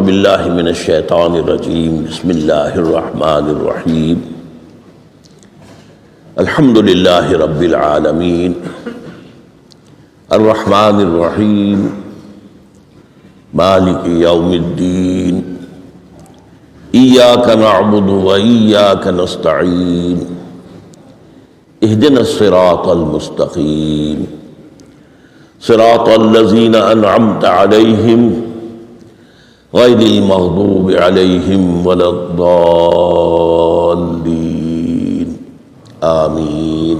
باللہ من الشیطان الرجیم بسم اللہ الرحمن الرحیم الحمد للہ رب العالمین الرحمن الرحیم مالک یوم الدین ایاک نعبد و ایاک نستعین اہدنا الصراط المستقیم صراط الذین انعمت علیہم غیر المغضوب علیہم ولا الضالین آمین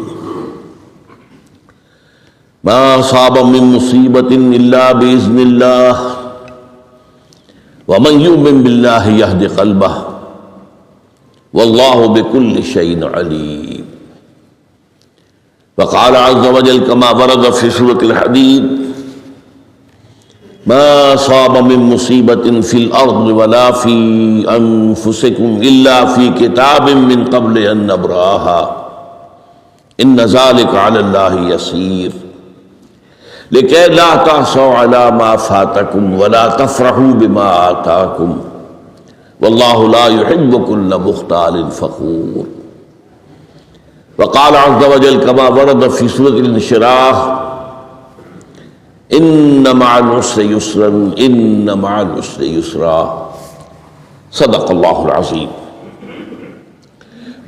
ما اصاب من مصیبت الا باذن اللہ ومن یؤمن باللہ یہد قلبہ واللہ بکل شیء علیم وقال عز وجل كما ورد في سورة الحديد ما أصاب من مصيبة في الأرض ولا في أنفسكم إلا في كتاب من قبل أن نبرأها إن ذلك على الله يسير لكي لا تحسوا على ما فاتكم ولا تفرحوا بما آتاكم والله لا يحب كل مختال فخور وقال عز وجل كما ورد في سورة الانشراح إن مع العسر يسرا إن مع العسر يسرا صدق الله العظيم.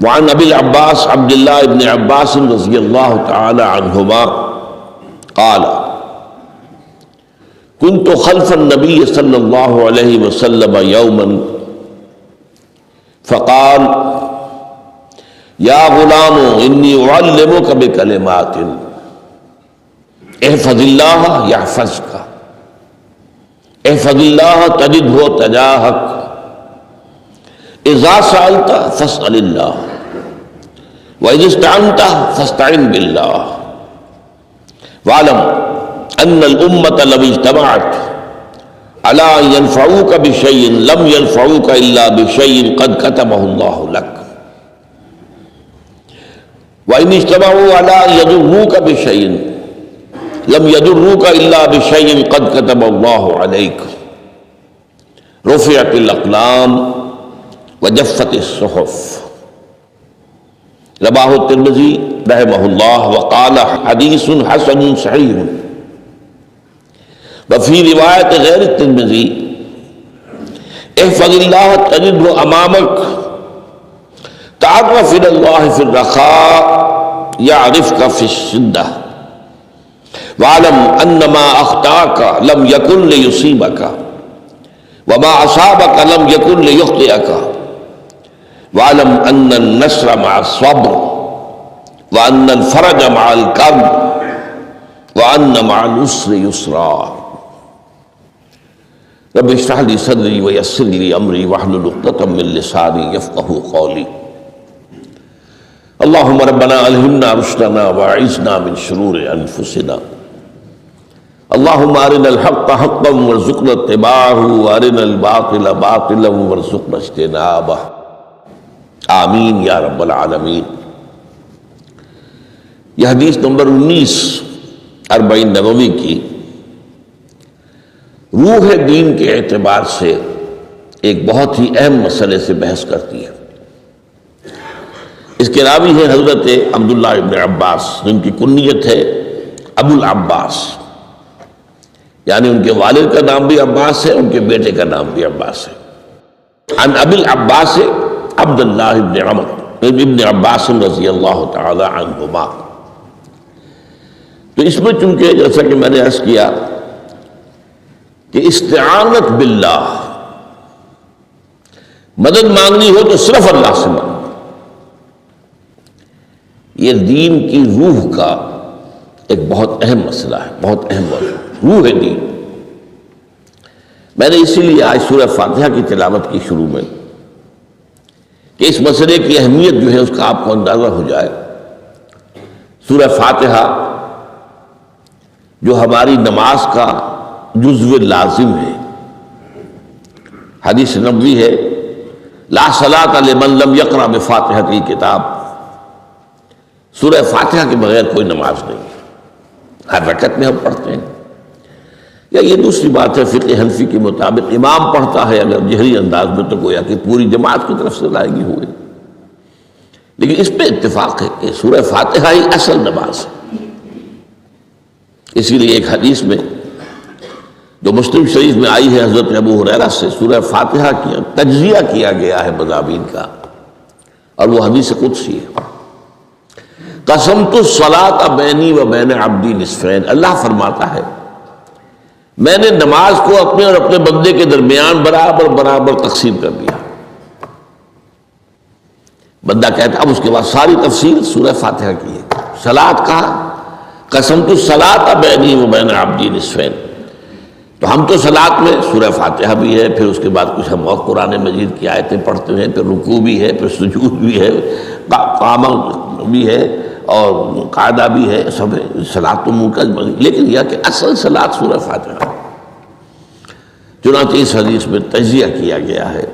وعن أبي العباس عبد الله بن عباس رضي الله تعالى عنهما قال كنت خلف النبي صلى الله عليه وسلم يوما فقال یا غلام انی اعلمک بکلمات احفظ اللہ یحفظک احفظ اللہ تجدہ تجاہک اذا سألت فاسأل اللہ واذا استعنت فاستعن باللہ واعلم ان الامة لو اجتمعت على ان ينفعوك بشيء لم ينفعوك الا بشيء قد كتبه الله لك وَإِنِ اجْتَمَعُوا عَلَىٰ أَن يَضُرُّوكَ بِشَيْءٍ لَمْ يَضُرُّوكَ إِلَّا بِشَيْءٍ قَدْ كَتَبَ اللَّهُ عَلَيْكَ رُفِعَتِ الْأَقْلَامُ وَجَفَّتِ الصُّحُفُ رواه الترمذي رحمه الله وقال حديث حسن صحيح. وفي رواية غير الترمذي احفظ الله تجده أمامك تعرف إلى الله في الرخاء يعرفك في الشدة واعلم أن ما أخطأك لم يكن ليصيبك وما أصابك لم يكن ليخطئك واعلم أن النصر مع الصبر وأن الفرج مع الكرب وأن مع العسر يسرا رب اشرح لي صدري ويسر لي أمري واحلل عقدة من لساني يفقهوا قولي اللهم ربنا الہمنا رشدنا واعذنا من شرور انفسنا اللهم ارنا الحق حقا وارزقنا اتباعه وارنا الباطل باطلا وارزقنا اجتنابه آمین یا رب العالمین. یہ حدیث نمبر 19 40 نبوی کی روح دین کے اعتبار سے ایک بہت ہی اہم مسئلے سے بحث کرتی ہے. اس کے راوی ہے حضرت عبداللہ ابن عباس جن کی کنیت ہے ابو العباس، یعنی ان کے والد کا نام بھی عباس ہے، ان کے بیٹے کا نام بھی عباس ہے. عن ابی العباس عبداللہ ابن عمر ابن عباس رضی اللہ تعالی عنہما. تو اس میں چونکہ جیسا کہ میں نے عرض کیا کہ استعانت باللہ، مدد مانگنی ہو تو صرف اللہ سے مانگو، یہ دین کی روح کا ایک بہت اہم مسئلہ ہے، بہت اہم موضوع، روح دین. میں نے اسی لیے آج سورہ فاتحہ کی تلاوت کی شروع میں کہ اس مسئلے کی اہمیت جو ہے اس کا آپ کو اندازہ ہو جائے. سورہ فاتحہ جو ہماری نماز کا جزو لازم ہے، حدیث نبوی ہے لا صلاۃ لمن لم یقرأ بفاتحۃ الکتاب، سورہ فاتحہ کے بغیر کوئی نماز نہیں. ہر رکعت میں ہم پڑھتے ہیں یا یہ دوسری بات ہے، فقہ حنفی کے مطابق امام پڑھتا ہے اگر جہری انداز میں تو گویا کہ پوری جماعت کی طرف سے ادائیگی ہوئی، لیکن اس پہ اتفاق ہے کہ سورہ فاتحہ ہی اصل نماز ہے۔ اسی لیے ایک حدیث میں جو مسلم شریف میں آئی ہے حضرت ابو ہریرہ سے، سورہ فاتحہ کی تجزیہ کیا گیا ہے مضامین کا، اور وہ حدیث قدسی ہے۔ قسمت الصلاۃ بینی و بین عبدی نصفین، اللہ فرماتا ہے میں نے نماز کو اپنے اور اپنے بندے کے درمیان برابر برابر تقسیم کر دیا۔ بندہ کہتا، اب اس کے بعد ساری تفصیل سورہ فاتحہ کی ہے۔ صلاۃ کہا، قسمت الصلاۃ بینی و بین عبدی نصفین، تو ہم تو صلاۃ میں سورہ فاتحہ بھی ہے، پھر اس کے بعد کچھ ہم اور قرآن مجید کی آیتیں پڑھتے ہیں، پھر رکوع بھی ہے، پھر سجود بھی ہے، قیام بھی ہے، اور قاعدہ بھی ہے، سب ہے۔ صلاۃ تو منہ کا، لیکن یہ کہ اصل صلاۃ سورہ فاتحہ۔ چنانچہ اس حدیث میں تجزیہ کیا گیا ہے،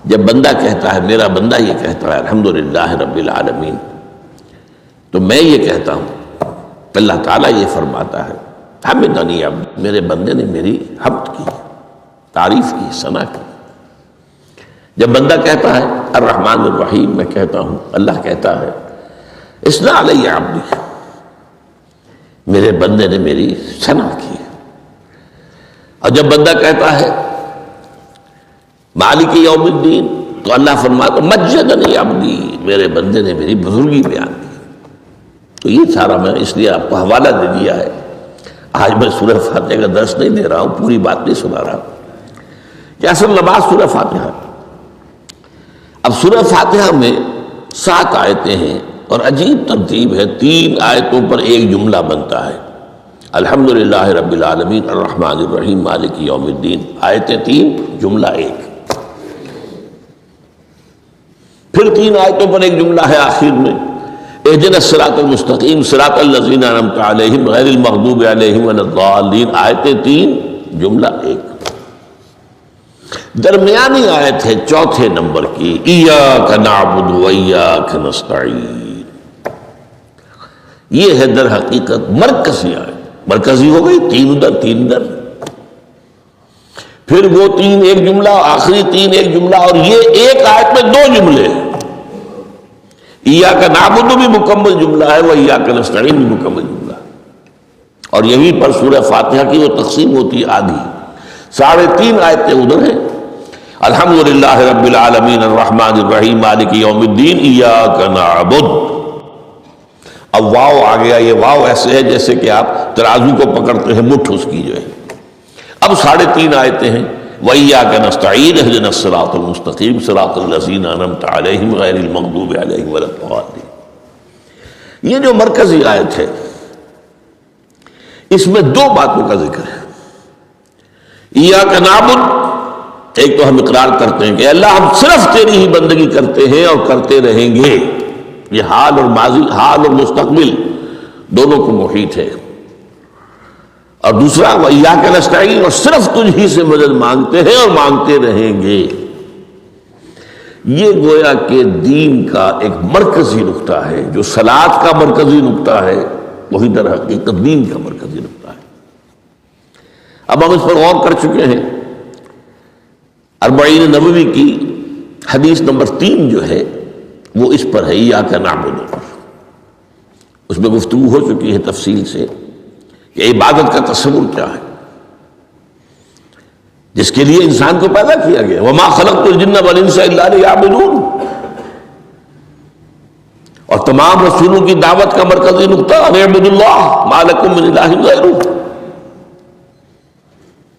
جب بندہ کہتا ہے، میرا بندہ یہ کہتا ہے الحمدللہ رب العالمین، تو میں یہ کہتا ہوں، اللہ تعالیٰ یہ فرماتا ہے حمدنی عبدی، میرے بندے نے میری حمد کی، تعریف کی، ثنا کی۔ جب بندہ کہتا ہے الرحمن الرحیم، میں کہتا ہوں، اللہ کہتا ہے اثنی علی عبدی، میرے بندے نے میری ثنا کی۔ اور جب بندہ کہتا ہے مالک یوم الدین، تو اللہ فرماتا مجدنی عبدی، میرے بندے نے میری بزرگی بیان کی۔ تو یہ سارا میں اس لیے آپ کو حوالہ دے دیا ہے، آج میں سورہ فاتحہ کا درس نہیں دے رہا ہوں، پوری بات نہیں سنا رہا کہ اصل نماز سورہ فاتحہ۔ اب سورہ فاتحہ میں 7 آیتیں ہیں، اور عجیب ترتیب ہے، 3 آیتوں پر ایک جملہ بنتا ہے، الحمدللہ رب العالمین الرحمن الرحیم مالک یوم الدین، آیتیں 3 جملہ 1۔ پھر 3 آیتوں پر ایک جملہ ہے آخر میں، اہدنا الصراط المستقیم صراط الذین انعمت علیہم غیر المغضوب علیہم ولا الضالین، آیتیں 3 جملہ 1۔ درمیانی آیت ہے 4 نمبر کی، ایاک نعبد و ایاک نستعین، یہ ہے در حقیقت مرکزی آیت، مرکزی ہو گئی، 3 ادھر 3 ادھر، پھر وہ 3 ایک جملہ، آخری 3 ایک جملہ، اور یہ ایک آیت میں 2 جملے، ایاک نعبد بھی مکمل جملہ ہے، وہ ایاک نستعین بھی مکمل جملہ ہے، اور یہیں پر سورہ فاتحہ کی وہ تقسیم ہوتی ہے آدھی، 3.5 آیتیں ادھر ہیں، الحمدللہ رب العالمین الرحمن الرحیم مالک یوم الدین ایاک نعبد۔ اب واو آ گیا، یہ واو ایسے ہے جیسے کہ آپ ترازو کو پکڑتے ہیں، مٹھ اس کی جو ہے۔ اب 3.5 آیتیں ہیں، وَإِيَّاكَ نَسْتَعِينُ اهْدِنَا الصِّرَاطَ الْمُسْتَقِيمَ صِرَاطَ الَّذِينَ أَنْعَمْتَ عَلَيْهِمْ غَيْرِ الْمَغْضُوبِ عَلَيْهِمْ وَلَا الضَّالِّينَ۔ یہ جو مرکزی آیت ہے، اس میں 2 باتوں کا ذکر ہے۔ ایاک نعبد، ایک تو ہم اقرار کرتے ہیں کہ اللہ ہم صرف تیری ہی بندگی کرتے ہیں اور کرتے رہیں گے، یہ حال اور ماضی، حال اور مستقبل دونوں کو محیط ہے۔ اور دوسرا وَإِيَّاكَ نَسْتَعِينُ، اور صرف تجھ ہی سے مدد مانگتے ہیں اور مانگتے رہیں گے۔ یہ گویا کہ دین کا ایک مرکزی نقطہ ہے، جو صلاۃ کا مرکزی نقطہ ہے، وہی در حقیقت دین کا مرکزی نقطہ ہے۔ اب ہم اس پر غور کر چکے ہیں، 40 نبوی کی حدیث نمبر 3 جو ہے وہ اس پر ہے، ایاک نعبد۔ اس میں گفتگو ہو چکی ہے تفصیل سے کہ عبادت کا تصور کیا ہے، جس کے لیے انسان کو پیدا کیا گیا، وما خلقت الجن والانس الا لیعبدون، اور تمام رسولوں کی دعوت کا مرکزی نقطہ ان اعبدوا اللہ ما لکم من الہ غیرہ،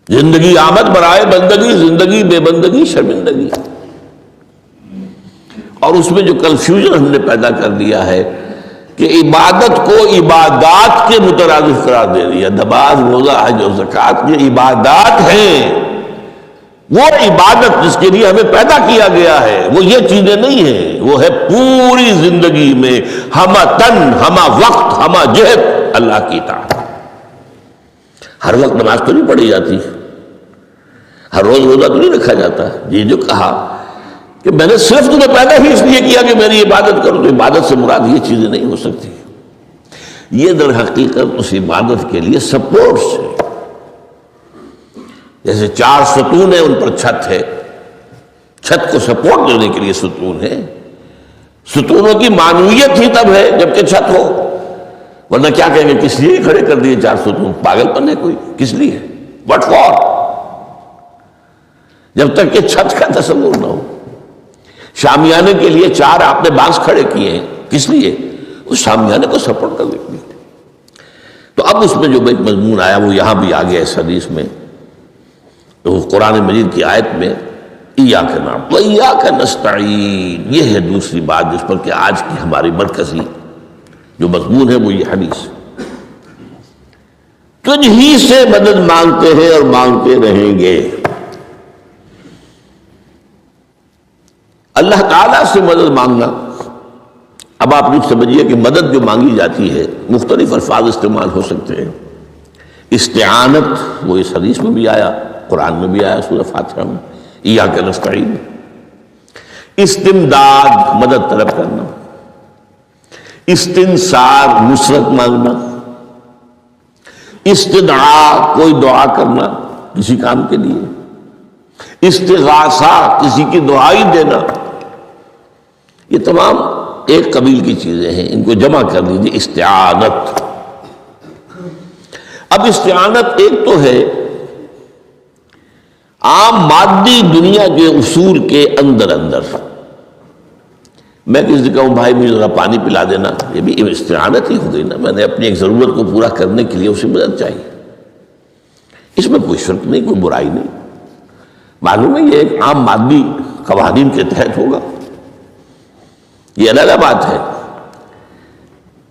زندگی آمد برائے بندگی، زندگی بے بندگی شرمندگی۔ اور اس میں جو کنفیوژن ہم نے پیدا کر دیا ہے کہ عبادت کو عبادات کے مترادف قرار دے دیا، نماز روزہ حج اور زکوٰۃ یہ عبادات ہیں، وہ عبادت جس کے لیے ہمیں پیدا کیا گیا ہے وہ یہ چیزیں نہیں ہیں، وہ ہے پوری زندگی میں ہمہ تن ہمہ وقت ہمہ جہت اللہ کی اطاعت۔ ہر وقت نماز تو نہیں پڑھی جاتی، ہر روز روزہ تو نہیں رکھا جاتا۔ یہ جو کہا کہ میں نے صرف تمہیں پیدا ہی اس لیے کیا کہ میری عبادت کرو، تو عبادت سے مراد یہ چیزیں نہیں ہو سکتی، یہ در حقیقت اس عبادت کے لیے سپورٹس ہے۔ جیسے 4 ستون ہیں ان پر چھت ہے، چھت کو سپورٹ دینے کے لیے ستون ہے. ستونوں کی معنویت ہی تب ہے جبکہ چھت ہو، ورنہ کیا کہیں گے کس لیے کھڑے کر دیے 4 ستون؟ پاگل پن ہے کوئی؟ کس لیے؟ What for? جب تک کہ چھت کا تصور نہ ہو. شامیانے کے لیے 4 آپ نے بانس کھڑے کیے ہیں، کس لیے؟ اس شامیانے کو سپورٹ کرنے کے لیے. تو اب اس میں جو ایک مضمون آیا وہ یہاں بھی آ گیا اس حدیث میں، تو قرآن مجید کی آیت میں ایاک نعبد و ایاک نستعین، یہ ہے دوسری بات جس پر کہ آج کی ہماری مرکزی جو مضمون ہے وہ یہ حدیث. تجھ ہی سے مدد مانگتے ہیں اور مانگتے رہیں گے. اللہ تعالیٰ سے مدد مانگنا، اب آپ یہ سمجھیے کہ مدد جو مانگی جاتی ہے مختلف الفاظ استعمال ہو سکتے ہیں. استعانت وہ اس حدیث میں بھی آیا، قرآن میں بھی آیا سورہ فاتحہ میں، ایاک نستعین. استمداد مدد طلب کرنا، استنصار نصرت مانگنا، استدعاء کوئی دعا کرنا کسی کام کے لیے، استغاثہ کسی کی دعائی دینا، یہ تمام ایک قبیل کی چیزیں ہیں. ان کو جمع کر لیجیے استعانت. اب استعانت ایک تو ہے عام مادی دنیا کے اصول کے اندر میں کسی سے کہوں بھائی مجھے ذرا پانی پلا دینا، یہ بھی استعانت ہی ہو گئی نا. میں نے اپنی ایک ضرورت کو پورا کرنے کے لیے اسے مدد چاہیے. اس میں کوئی شرک نہیں، کوئی برائی نہیں. معلوم ہے یہ ایک عام مادی قوانین کے تحت ہوگا. یہ علیحدہ بات ہے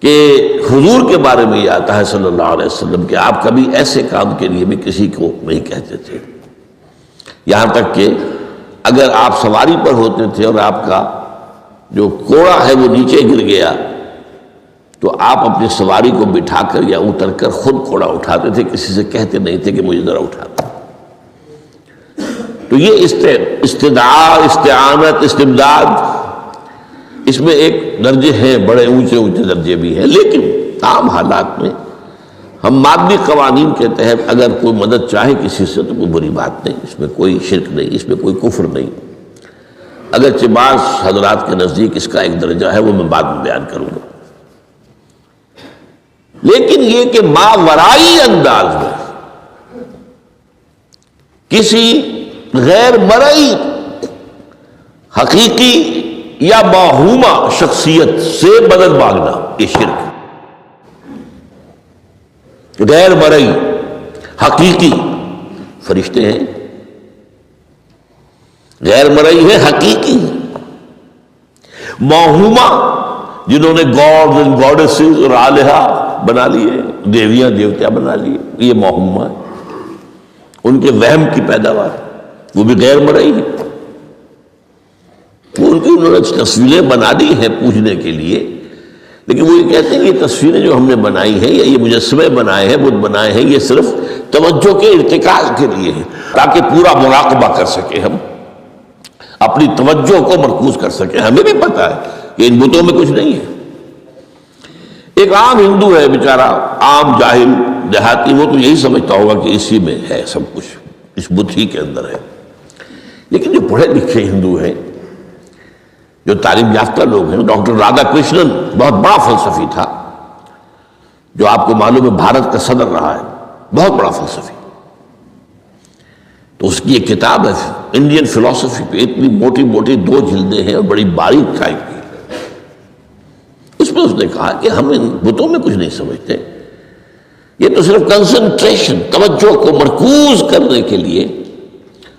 کہ حضور کے بارے میں یہ آتا ہے صلی اللہ علیہ وسلم کہ آپ کبھی ایسے کام کے لیے بھی کسی کو نہیں کہتے تھے. یہاں تک کہ اگر آپ سواری پر ہوتے تھے اور آپ کا جو کوڑا ہے وہ نیچے گر گیا تو آپ اپنی سواری کو بٹھا کر یا اتر کر خود کوڑا اٹھاتے تھے، کسی سے کہتے نہیں تھے کہ مجھے ذرا اٹھا دو. تو یہ استدعاء، استعانت، استمداد، اس میں ایک درجے ہیں، بڑے اونچے درجے بھی ہیں. لیکن عام حالات میں ہم مادی قوانین کے تحت اگر کوئی مدد چاہے کسی سے تو کوئی بری بات نہیں، اس میں کوئی شرک نہیں، اس میں کوئی کفر نہیں. اگرچہ بعض حضرات کے نزدیک اس کا ایک درجہ ہے، وہ میں بعد میں بیان کروں گا. لیکن یہ کہ ماورائی انداز میں کسی غیر مرئی حقیقی یا باہوما شخصیت سے مدد مانگنا، یہ شرک. غیر مرئی حقیقی فرشتے ہیں، غیر مرئی ہے، حقیقی ہے. موہوما جنہوں نے گاڈز اینڈ گاڈیسز اور آلہہ بنا لیے، دیویاں دیوتیا بنا لیے، یہ موہوما ہے. ان کے وہم کی پیداوار، وہ بھی غیر مرئی ہے. انہوں نے تصویریں بنا دی ہیں پوجنے کے لیے، لیکن وہ یہ کہتے ہیں کہ یہ تصویریں جو ہم نے بنائی ہیں یا یہ مجسمے بنائے ہیں، بت بنائے ہیں، یہ صرف توجہ کے ارتکاز کے لیے ہے تاکہ پورا مراقبہ کر سکے، ہم اپنی توجہ کو مرکوز کر سکیں. ہمیں بھی پتا ہے کہ ان بتوں میں کچھ نہیں ہے. ایک عام ہندو ہے بیچارہ، عام جاہل دیہاتی، وہ تو یہی سمجھتا ہوگا کہ اسی میں ہے سب کچھ، اس بت ہی کے اندر ہے. لیکن جو پڑھے لکھے ہندو ہیں، جو تعلیم یافتہ لوگ ہیں، ڈاکٹر رادھا کرشنن بہت بڑا فلسفی تھا، جو آپ کو معلوم ہے بھارت کا صدر رہا ہے، بہت بڑا فلسفی. تو اس کی ایک کتاب ہے انڈین فلسفی پہ، اتنی موٹی موٹی 2 جلدیں ہیں اور بڑی باریک ٹائپ کی. اس میں اس نے کہا کہ ہم ان بتوں میں کچھ نہیں سمجھتے، یہ تو صرف کنسنٹریشن، توجہ کو مرکوز کرنے کے لیے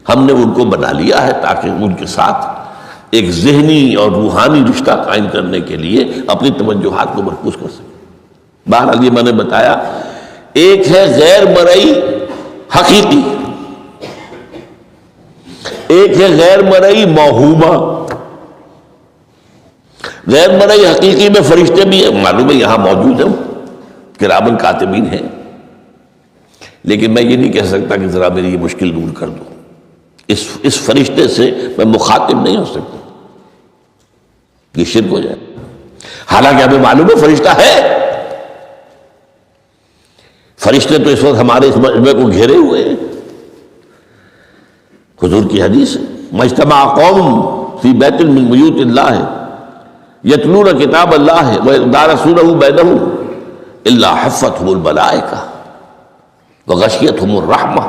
ہم نے ان کو بنا لیا ہے تاکہ ان کے ساتھ ایک ذہنی اور روحانی رشتہ قائم کرنے کے لیے اپنی توجہات کو مرکوز کر سکیں. بہرحال یہ میں نے بتایا، ایک ہے غیر مرئی حقیقی، ایک ہے غیر مرئی موہوما. غیر مرئی حقیقی میں فرشتے بھی ہیں، معلوم ہے یہاں موجود ہیں، کرامن کاتبین ہیں، لیکن میں یہ نہیں کہہ سکتا کہ ذرا میری یہ مشکل دور کر دو. اس فرشتے سے میں مخاطب نہیں ہو سکتا، یہ شرک ہو جائے. حالانکہ ہمیں معلوم ہے فرشتہ ہے. فرشتے تو اس وقت ہمارے اس مجمع کو گھیرے ہوئے ہیں. حضور کی حدیث ہے، مجتمع قوم فی بیت من بیوت اللہ یتلون کتاب اللہ ویدارسونہ بینہم الا حفتہم الملائکہ وغشیتہم الرحمہ.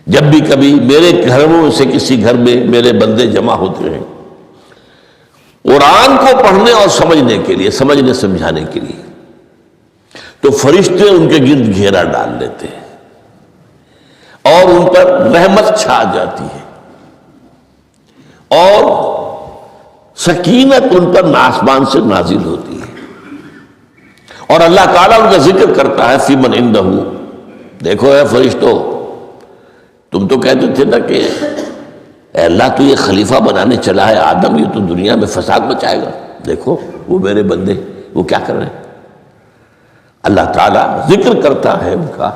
جب بھی کبھی میرے گھروں سے کسی گھر میں میرے بندے جمع ہوتے ہیں قرآن کو پڑھنے اور سمجھنے کے لیے، سمجھنے سمجھانے کے لیے، تو فرشتے ان کے گرد گھیرا ڈال لیتے ہیں اور ان پر رحمت چھا جاتی ہے اور سکینت ان پر آسمان سے نازل ہوتی ہے، اور اللہ تعالیٰ ان کا ذکر کرتا ہے فی من عندہ. دیکھو اے فرشتو، تم تو کہتے تھے نا کہ اے اللہ تو یہ خلیفہ بنانے چلا ہے آدم، یہ تو دنیا میں فساد مچائے گا، دیکھو وہ میرے بندے وہ کیا کر رہے ہیں. اللہ تعالیٰ ذکر کرتا ہے ان کا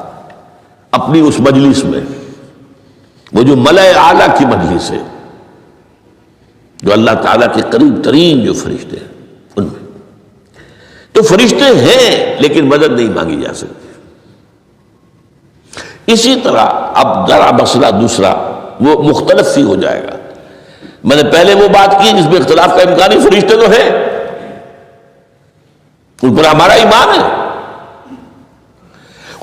اپنی اس مجلس میں، وہ جو ملأ اعلیٰ کی مجلس ہے، جو اللہ تعالیٰ کے قریب ترین جو فرشتے ہیں ان میں. تو فرشتے ہیں لیکن مدد نہیں مانگی جا سکتی. اسی طرح اب ذرا مسئلہ دوسرا وہ مختلف ہی ہو جائے گا. میں نے پہلے وہ بات کی جس میں اختلاف کا امکان ہے، فرشتے تو ہیں، ان پر ہمارا ایمان ہے،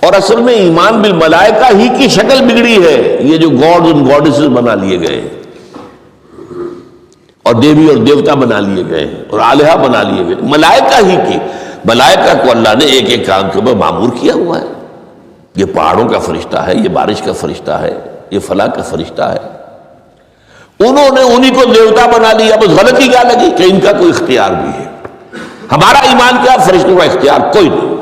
اور اصل میں ایمان بالملائکہ ہی کی شکل بگڑی ہے. یہ جو گاڈ اور گاڈیسز بنا لیے گئے اور دیوی اور دیوتا بنا لیے گئے اور آلہہ بنا لیے گئے، ملائکہ ہی کی. ملائکہ کو اللہ نے ایک ایک کام کے اوپر معمور کیا ہوا ہے. یہ پہاڑوں کا فرشتہ ہے، یہ بارش کا فرشتہ ہے، یہ فلاں کا فرشتہ ہے. انہوں نے انہی کو دیوتا بنا لیا. بس غلطی کیا لگی کہ ان کا کوئی اختیار بھی ہے. ہمارا ایمان کیا؟ فرشتوں کا اختیار کوئی نہیں.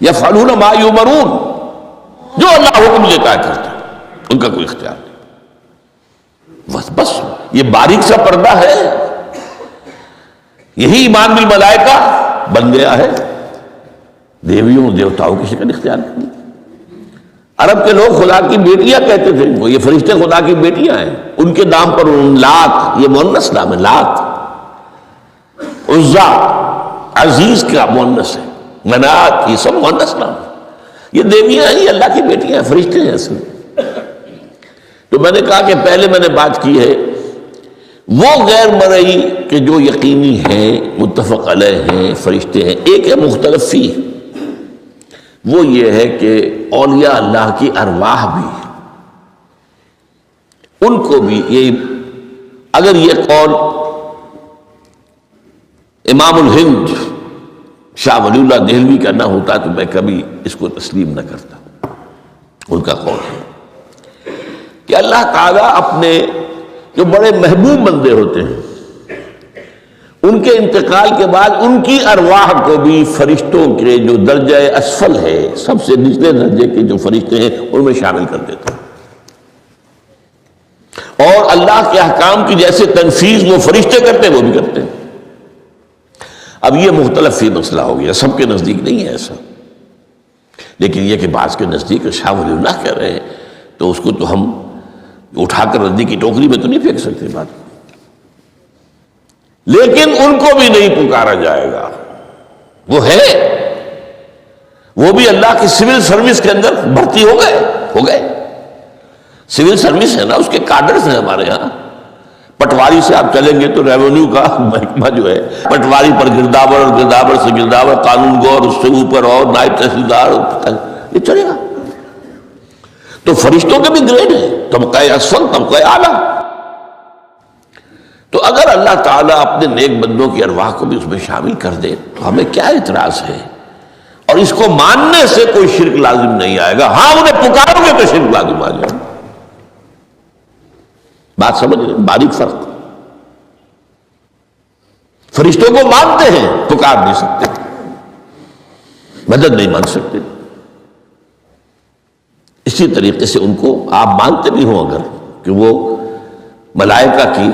یفعلون ما یؤمرون، جو اللہ حکم دیتا ہے کرتے ہیں، ان کا کوئی اختیار نہیں. بس یہ باریک سا پردہ ہے. یہی ایمان بالملائکہ بن گیا ہے. دیویوں اور دیوتاؤں کی شکل اختیار کی. عرب کے لوگ خدا کی بیٹیاں کہتے تھے، وہ یہ فرشتے خدا کی بیٹیاں ہیں. ان کے نام پر لات، یہ مؤنث نام ہے، لات. عزا عزیز کا مؤنث ہے، منات یہ سب مؤنث نام ہے. یہ دیویاں ہیں، یہ اللہ کی بیٹیاں ہیں، فرشتے ہیں اصل. تو میں نے کہا کہ پہلے میں نے بات کی ہے وہ غیر مرئی کہ جو یقینی ہیں، متفق علیہ ہیں، فرشتے ہیں. ایک ہے مختلف فی، وہ یہ ہے کہ اولیاء اللہ کی ارواح بھی، ان کو بھی یہ، اگر یہ قول امام الہند شاہ ولی اللہ دہلوی کا نہ ہوتا تو میں کبھی اس کو تسلیم نہ کرتا. ان کا قول ہے کہ اللہ تعالیٰ اپنے جو بڑے محبوب بندے ہوتے ہیں ان کے انتقال کے بعد ان کی ارواح کو بھی فرشتوں کے جو درجہ اسفل ہے، سب سے نچلے درجے کے جو فرشتے ہیں، ان میں شامل کر دیتے ہیں. اور اللہ کے احکام کی جیسے تنفیذ وہ فرشتے کرتے ہیں وہ بھی کرتے ہیں. اب یہ مختلف ہی مسئلہ ہو گیا، سب کے نزدیک نہیں ہے ایسا، لیکن یہ کہ بعض کے نزدیک شاہ ولی اللہ کہہ رہے ہیں تو اس کو تو ہم اٹھا کر ردی کی ٹوکری میں تو نہیں پھینک سکتے بات. لیکن ان کو بھی نہیں پکارا جائے گا. وہ ہے، وہ بھی اللہ کی سول سروس کے اندر بھرتی ہو گئے. سول سروس ہے نا، اس کے کارڈرز ہیں ہمارے ہاں. پٹواری سے آپ چلیں گے تو ریونیو کا محکمہ جو ہے، پٹواری پر گرداور اور گرداور سے گرداور، قانون گو اور اس سے اوپر اور نائب تحصیلدار، یہ چلے گا. تو فرشتوں کے بھی گریڈ ہیں، طبقہ اسفل، طبقہ اعلیٰ. تو اگر اللہ تعالیٰ اپنے نیک بندوں کی ارواح کو بھی اس میں شامل کر دے تو ہمیں کیا اعتراض ہے؟ اور اس کو ماننے سے کوئی شرک لازم نہیں آئے گا. ہاں انہیں پکارو گے تو شرک لازم آ جائے گا. بات سمجھ رہے؟ باریک فرق. فرشتوں کو مانتے ہیں، پکار نہیں سکتے، مدد نہیں مانگ سکتے. اسی طریقے سے ان کو آپ مانتے بھی ہوں اگر کہ وہ ملائکہ کی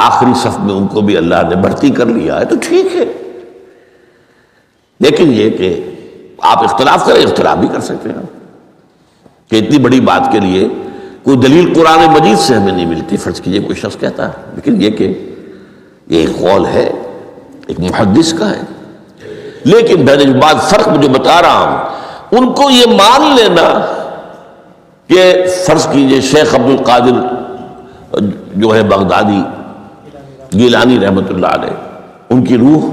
آخری صف میں ان کو بھی اللہ نے بھرتی کر لیا ہے تو ٹھیک ہے. لیکن یہ کہ آپ اختلاف کریں، اختلاف بھی کر سکتے ہیں کہ اتنی بڑی بات کے لیے کوئی دلیل قرآن مجید سے ہمیں نہیں ملتی. فرض کیجئے کوئی شخص کہتا ہے، لیکن یہ کہ یہ ایک قول ہے، ایک محدث کا ہے لیکن میں نے جو بات فرق جو بتا رہا ہوں، ان کو یہ مان لینا کہ فرض کیجئے شیخ عبد القادر جو ہے بغدادی گیلانی رحمۃ اللہ علیہ، ان کی روح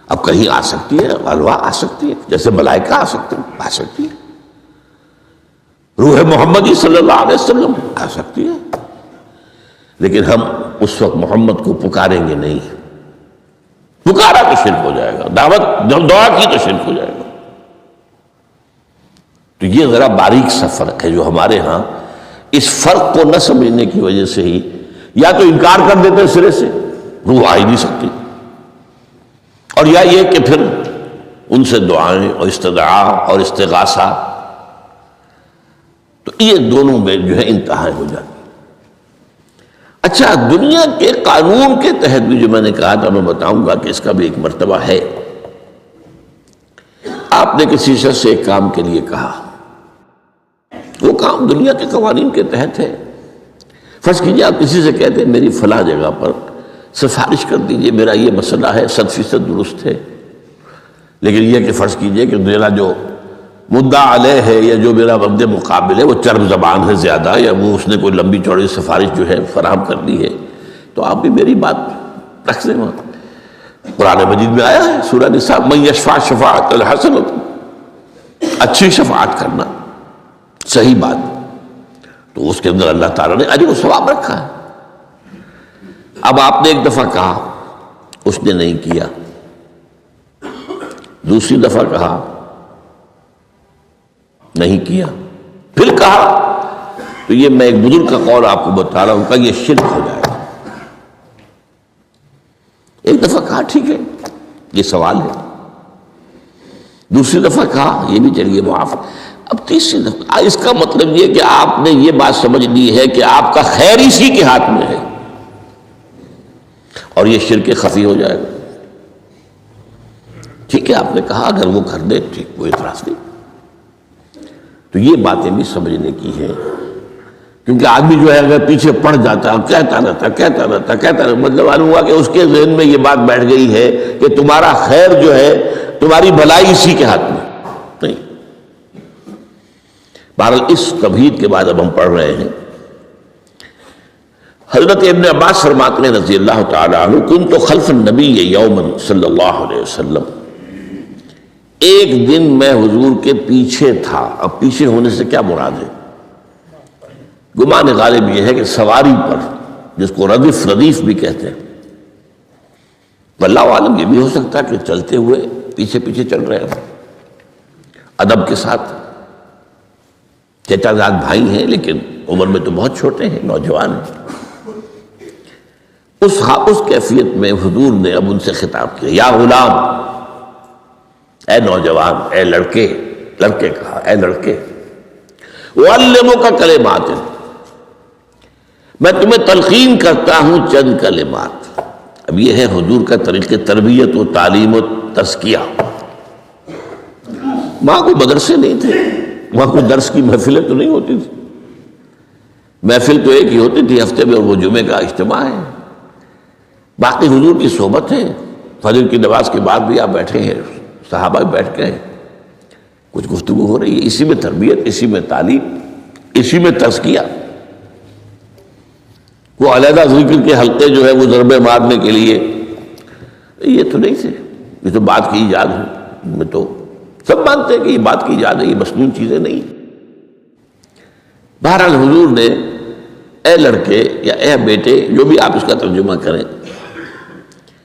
اب کہیں آ سکتی ہے، ارواح آ سکتی ہے، جیسے ملائکہ آ سکتی ہے، روح محمدی صلی اللہ علیہ وسلم آ سکتی ہے، لیکن ہم اس وقت محمد کو پکاریں گے نہیں، پکارا تو شرک ہو جائے گا، دعوت دعا کی تو شرک ہو جائے گا۔ تو یہ ذرا باریک سا فرق ہے جو ہمارے ہاں اس فرق کو نہ سمجھنے کی وجہ سے ہی یا تو انکار کر دیتے سرے سے، روح آ ہی نہیں سکتی، اور یا یہ کہ پھر ان سے دعائیں اور استدعاء اور استغاثہ، تو یہ دونوں میں جو ہے انتہائی ہو جاتی۔ اچھا، دنیا کے قانون کے تحت بھی جو میں نے کہا تھا، میں بتاؤں گا کہ اس کا بھی ایک مرتبہ ہے۔ آپ نے کسی شخص سے ایک کام کے لیے کہا، وہ کام دنیا کے قوانین کے تحت ہے۔ فرض کیجیے آپ کسی سے کہتے ہیں میری فلاں جگہ پر سفارش کر دیجئے، میرا یہ مسئلہ ہے، 100% درست ہے، لیکن یہ کہ فرض کیجئے کہ میرا جو مدعا علیہ ہے یا جو میرا مد مقابل ہے وہ چرب زبان ہے زیادہ، یا وہ اس نے کوئی لمبی چوڑی سفارش جو ہے فراہم کر دی ہے، تو آپ بھی میری بات رکھ دیں۔ وہاں قرآن مجید میں آیا ہے سورہ نساء، من یشفع شفاعۃ الحسنۃ، اچھی شفاعت کرنا، صحیح بات، تو اس کے اندر اللہ تعالیٰ نے اجر و ثواب رکھا ہے۔ اب آپ نے ایک دفعہ کہا، اس نے نہیں کیا، دوسری دفعہ کہا، نہیں کیا، پھر کہا، تو یہ میں ایک بزرگ کا قول آپ کو بتا رہا ہوں کہ یہ شرک ہو جائے گا۔ ایک دفعہ کہا ٹھیک ہے یہ سوال ہے، دوسری دفعہ کہا یہ بھی چلیے معاف، اب تیسری دفعہ، اس کا مطلب یہ کہ آپ نے یہ بات سمجھ لی ہے کہ آپ کا خیر اسی کے ہاتھ میں ہے، اور یہ شرک خفی ہو جائے گا۔ ٹھیک ہے، آپ نے کہا اگر وہ کر دے ٹھیک، کوئی اعتراض نہیں۔ تو یہ باتیں بھی سمجھنے کی ہیں، کیونکہ آدمی جو ہے اگر پیچھے پڑ جاتا ہے، کہتا رہتا، مطلب معلوم ہوا کہ اس کے ذہن میں یہ بات بیٹھ گئی ہے کہ تمہارا خیر جو ہے، تمہاری بھلائی اسی کے ہاتھ میں نہیں۔ بہرحال اس تمہید کے بعد اب ہم پڑھ رہے ہیں، حضرت ابن عباس فرماتے ہیں رضی اللہ تعالی عنہ، کنت خلف النبی یوما صلی اللہ علیہ وسلم، ایک دن میں حضور کے پیچھے تھا۔ اب پیچھے ہونے سے کیا مراد ہے؟ گمان غالب یہ ہے کہ سواری پر، جس کو ردیف بھی کہتے ہیں، واللہ عالم یہ بھی ہو سکتا ہے کہ چلتے ہوئے پیچھے پیچھے چل رہے ہیں، ادب کے ساتھ، چچا زاد بھائی ہیں لیکن عمر میں تو بہت چھوٹے ہیں، نوجوان ہیں۔ اس کیفیت میں حضور نے اب ان سے خطاب کیا، یا غلام، اے نوجوان، اے لڑکے کہا، اے لڑکے، اعلمک کلمات، میں تمہیں تلقین کرتا ہوں چند کلمات۔ اب یہ ہے حضور کا طریقہ تربیت و تعلیم و تزکیہ۔ وہاں کوئی مدرسے نہیں تھے، وہاں کوئی درس کی محفلیں تو نہیں ہوتی تھی، محفل تو ایک ہی ہوتی تھی ہفتے میں، اور وہ جمعے کا اجتماع ہے، باقی حضور کی صحبت ہے۔ فجر کی نماز کے بعد بھی آپ بیٹھے ہیں، صحابہ بھی بیٹھ کے ہیں، کچھ گفتگو ہو رہی ہے، اسی میں تربیت، اسی میں تعلیم، اسی میں تزکیہ۔ وہ علیحدہ ذکر کے حلقے جو ہے وہ ضربے مارنے کے لیے یہ تو نہیں تھے، یہ تو بات کی ایجاد ہے، میں تو سب مانتے ہیں کہ یہ بات کی ایجاد ہے، یہ مصنوع چیزیں نہیں۔ بہرحال حضور نے اے لڑکے یا اے بیٹے، جو بھی آپ اس کا ترجمہ کریں،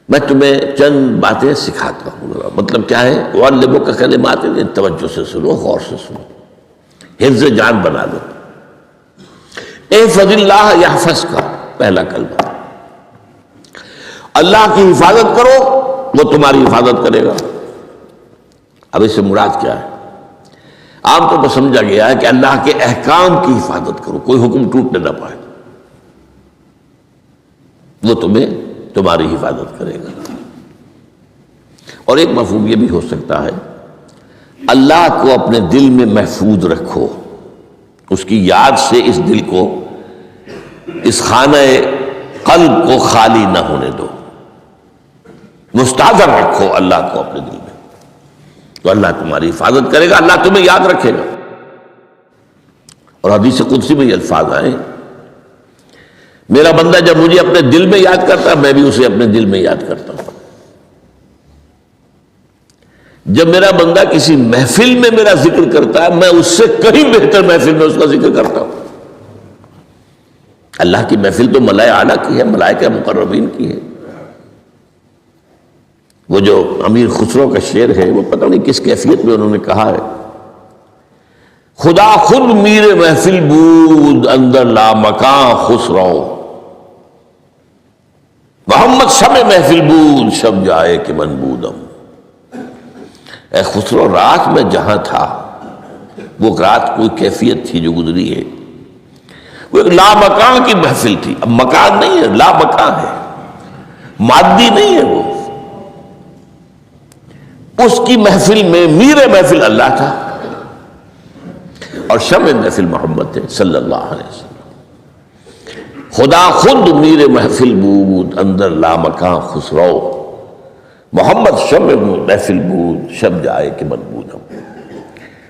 میں تمہیں چند باتیں سکھاتا ہوں۔ مطلب کیا ہے؟ وَعَلِّمُكَ كَلِمَاتٍ، توجہ سے سنو، غور سے سنو، حفظ جان بنا دو۔ احفظ اللہ یحفظک، پہلا کلمہ، اللہ کی حفاظت کرو وہ تمہاری حفاظت کرے گا۔ اب اس سے مراد کیا ہے؟ عام طور پر سمجھا گیا ہے کہ اللہ کے احکام کی حفاظت کرو، کوئی حکم ٹوٹنے نہ پائے، وہ تمہاری حفاظت کرے گا۔ اور ایک مفہوم یہ بھی ہو سکتا ہے، اللہ کو اپنے دل میں محفوظ رکھو، اس کی یاد سے اس دل کو، اس خانہ قلب کو خالی نہ ہونے دو۔ مستحضر رکھو اللہ کو اپنے دل میں، تو اللہ تمہاری حفاظت کرے گا، اللہ تمہیں یاد رکھے گا۔ اور حدیث قدسی میں یہ الفاظ آئے، میرا بندہ جب مجھے اپنے دل میں یاد کرتا ہے میں بھی اسے اپنے دل میں یاد کرتا ہوں۔ جب میرا بندہ کسی محفل میں میرا ذکر کرتا ہے میں اس سے کہیں بہتر محفل میں اس کا ذکر کرتا ہوں۔ اللہ کی محفل تو ملائے اعلیٰ کی ہے، ملائکہ مقربین کی ہے۔ وہ جو امیر خسرو کا شعر ہے وہ پتہ نہیں کس کیفیت میں انہوں نے کہا ہے، خدا خود میر محفل بود اندر لامکاں خسرو، محمد شب محفل بود شب جائے کہ من بودم۔ اے خسرو، رات میں جہاں تھا وہ رات کوئی کیفیت تھی جو گزری ہے، وہ ایک لامکان کی محفل تھی۔ اب مکان نہیں ہے، لامکان ہے، مادی نہیں ہے وہ۔ اس کی محفل میں میر محفل اللہ تھا اور شمع محفل محمد تھے صلی اللہ علیہ وسلم۔ خدا خود میر محفل بود اندر لامکان خسرو، محمد شمع محفل بود شب جائے کہ من بودم۔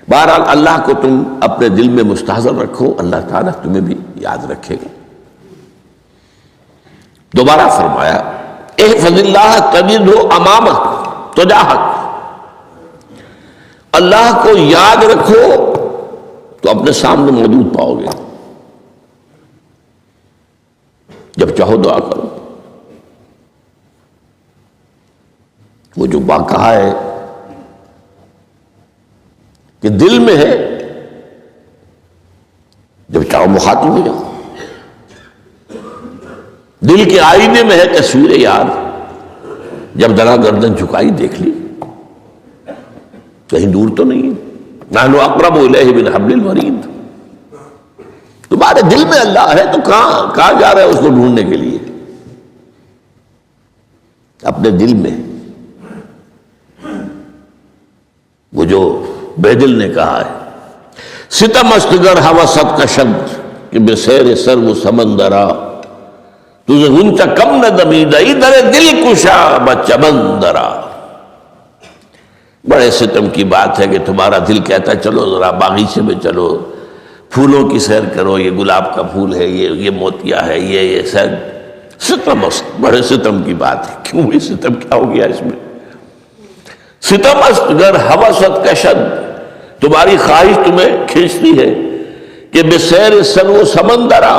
بہرحال اللہ کو تم اپنے دل میں مستحضر رکھو، اللہ تعالیٰ تمہیں بھی یاد رکھے گا۔ دوبارہ فرمایا احفظ اللہ تجدہ امامک تجاہک، اللہ کو یاد رکھو تو اپنے سامنے موجود پاؤ گے، جب چاہو دعا کرو۔ وہ جو بات کہا ہے کہ دل میں ہے، جب چاہو مخاطب ہو جاؤ۔ دل کے آئینے میں ہے تصویر یاد، جب ذرا گردن جھکائی دیکھ لی، کہیں دور تو نہیں ہے۔ نحن اقرب الیہ من حبل الورید، تمہارے دل میں اللہ ہے تو کہاں جا رہے ہیں اس کو ڈھونڈنے کے لیے؟ اپنے دل میں۔ وہ جو بے دل نے کہا ہے ستم است گر ہوست کا شد کہ بے سیر سر و سمندرا، تجھے غنچہ کم نہ دمیدہ در دل کشا بچمندرا۔ بڑے ستم کی بات ہے کہ تمہارا دل کہتا ہے چلو ذرا باغیچے میں چلو، پھولوں کی سیر کرو، یہ گلاب کا پھول ہے، یہ موتیا ہے، یہ سیر۔ ستم است، بڑے ستم کی بات ہے۔ کیوں یہ ستم کیا ہو گیا اس میں؟ ستم است گر ہوست کا شد، تمہاری خواہش تمہیں کھینچتی ہے کہ بے سیر سر و سمندرا،